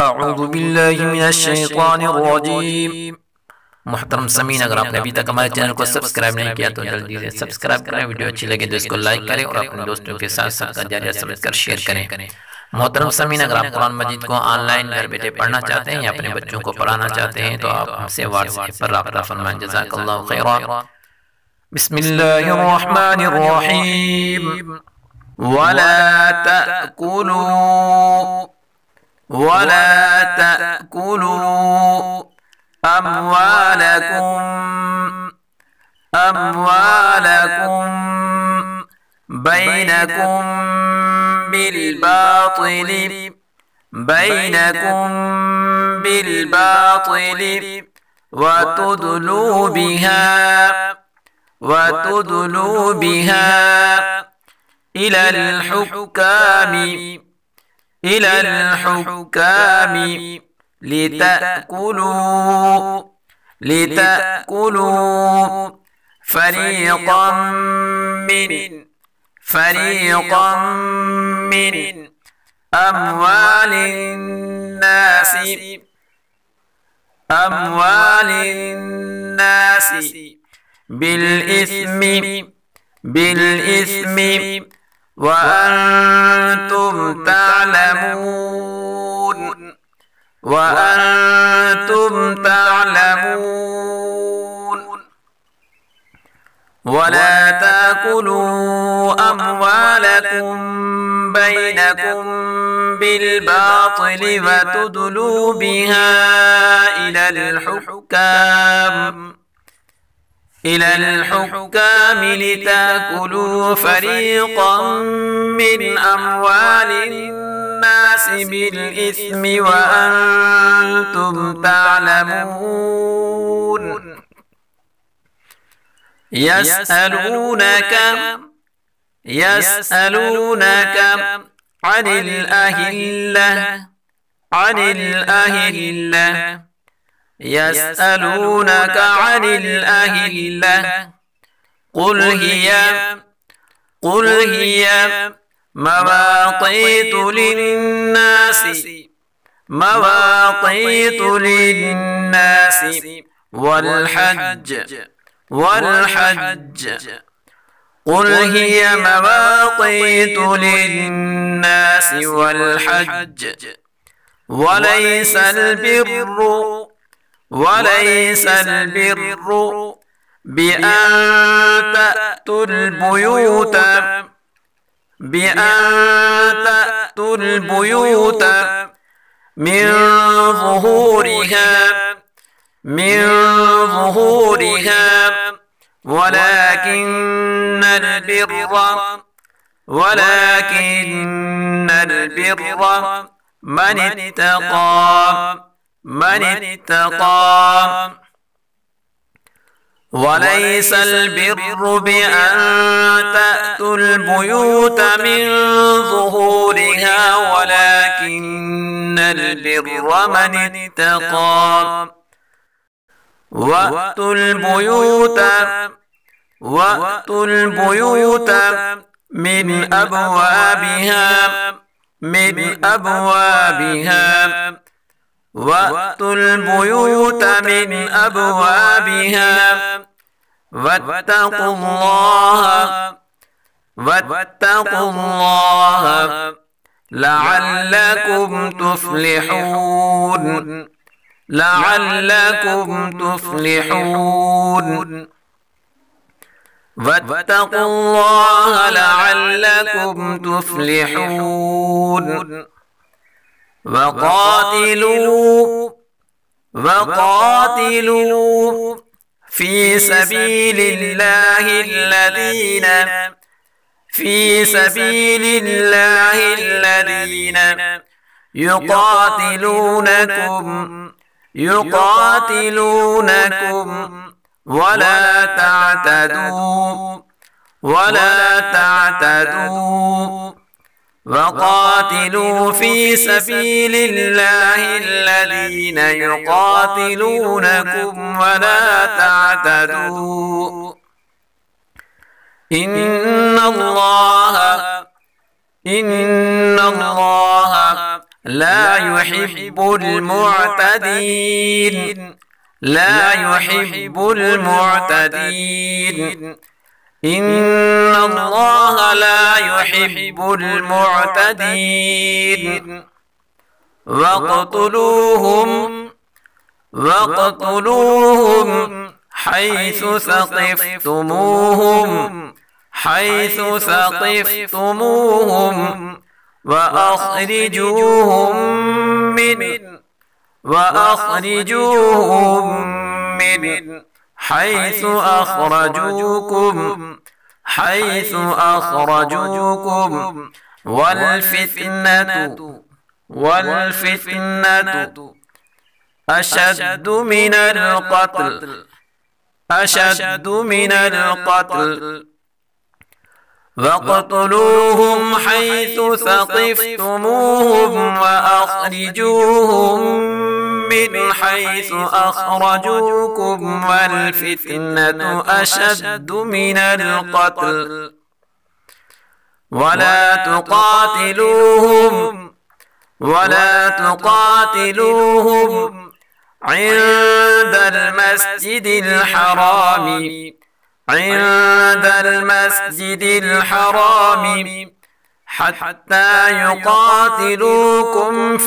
أعوذ بالله من الشیطان الرجیم۔ محترم سمین، اگر آپ نے ابھی تک ہمارے چینل کو سبسکرائب نہیں کیا تو جلدی سے سبسکرائب کریں، ویڈیو اچھی لگے تو اس کو لائک کریں اور اپنے دوستوں کے ساتھ ساتھ جاریہ سمجھ کر شیئر کریں۔ محترم سمین، اگر آپ قرآن مجید کو آن لائن گھر بیٹھے پڑھنا چاہتے ہیں یا اپنے بچوں کو پڑھانا چاہتے ہیں تو آپ ہم سے واٹس ایپ پر رابطہ فرمائیں۔ جزاک اللہ خیرا۔ بسم اللہ الرحمن الرحیم۔ ولا تأكلوا أموالكم بينكم بالباطل وتدلوا بها إلى الحكام لتأكلوا فريقا من أموال الناس بالإثم وأنتم تعلمون ولا تأكلوا أموالكم بينكم بالباطل وتدلوا بها إلى الحكام لتأكلوا فريقا من أموال الناس بالإثم وأنتم تعلمون يسألونك عن الأهلة يسألونك عن الأهلة قل هي مواقيت للناس والحج قل هي مواقيت للناس والحج وليس البر بأن تأتوا البيوت من ظهورها ولكن البر من اتقى وليس البر بأن تأتوا البيوت من ظهورها ولكن البر من اتقى وأتوا البيوت من أبوابها واتقوا الله لعلكم تفلحون واتقوا الله لعلكم تفلحون وقاتلوا في سبيل الله الذين يقاتلونكم ولا تعتدوا وقاتلوا في سبيل الله الذين يقاتلونكم ولا تعتدوا إن الله لا يحب المعتدين لا يحب المعتدين إن الله لا يحب المعتدين وقتلوهم حيث ثقفتموهم وأخرجوهم من حيث أخرجوكم والفتنة أشد من القتل واقتلوهم حيث ثقفتموهم وأخرجوهم من حيث أخرجوكم والفتنة أشد من القتل ولا تقاتلوهم عند المسجد الحرام حتى يقاتلوكم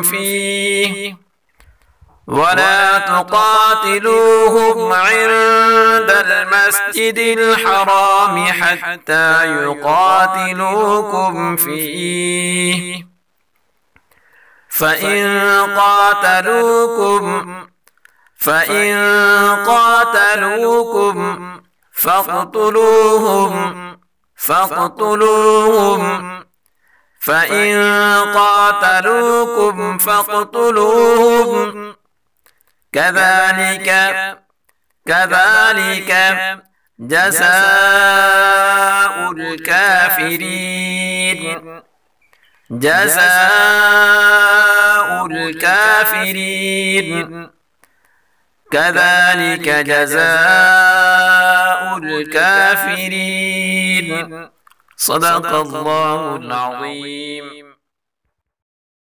فيه ولا تقاتلوهم عند المسجد الحرام حتى يقاتلوكم فيه فإن قاتلوكم فاقتلوهم كذلك جزاء الكافرين كذلك جزاء الكافرين. صدق الله العظيم.